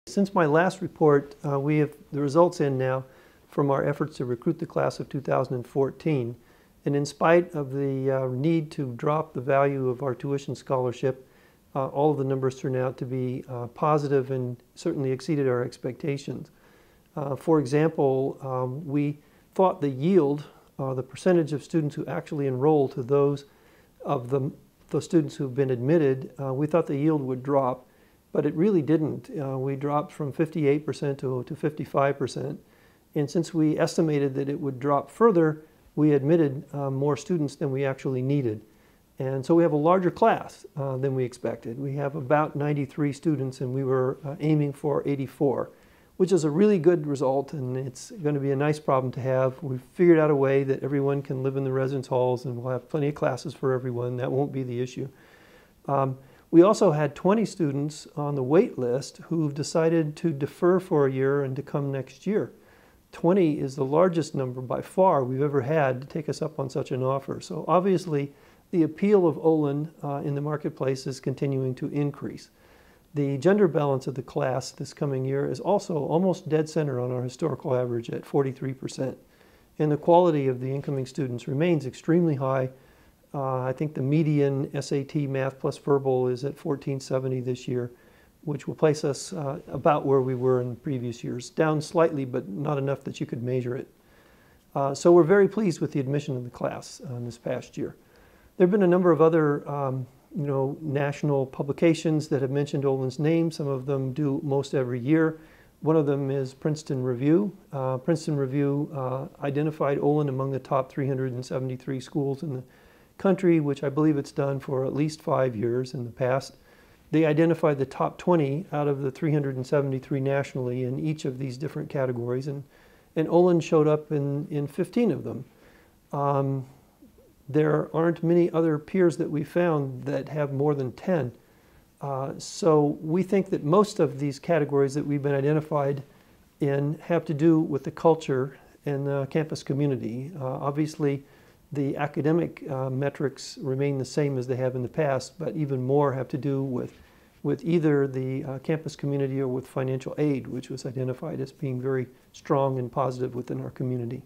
Since my last report, we have the results in now from our efforts to recruit the class of 2014. And in spite of the need to drop the value of our tuition scholarship, all of the numbers turned out to be positive and certainly exceeded our expectations. For example, we thought the yield, the percentage of students who actually enroll to those of the students who've been admitted, we thought the yield would drop, but it really didn't. We dropped from 58% to 55%. And since we estimated that it would drop further, we admitted more students than we actually needed. And so we have a larger class than we expected. We have about 93 students, and we were aiming for 84, which is a really good result, and it's going to be a nice problem to have. We've figured out a way that everyone can live in the residence halls, and we'll have plenty of classes for everyone. That won't be the issue. We also had 20 students on the wait list who've decided to defer for a year and to come next year. 20 is the largest number by far we've ever had to take us up on such an offer. So obviously, the appeal of Olin in the marketplace is continuing to increase. The gender balance of the class this coming year is also almost dead center on our historical average at 43%. And the quality of the incoming students remains extremely high. I think the median SAT Math plus Verbal is at 1470 this year, which will place us about where we were in previous years. Down slightly, but not enough that you could measure it. So we're very pleased with the admission of the class this past year. There have been a number of other national publications that have mentioned Olin's name. Some of them do most every year. One of them is Princeton Review. Princeton Review identified Olin among the top 373 schools in the country, which I believe it's done for at least 5 years in the past. They identified the top 20 out of the 373 nationally in each of these different categories, and Olin showed up in 15 of them. There aren't many other peers that we found that have more than 10. So we think that most of these categories that we've been identified in have to do with the culture and the campus community. Obviously, the academic metrics remain the same as they have in the past, but even more have to do with either the campus community or with financial aid, which was identified as being very strong and positive within our community.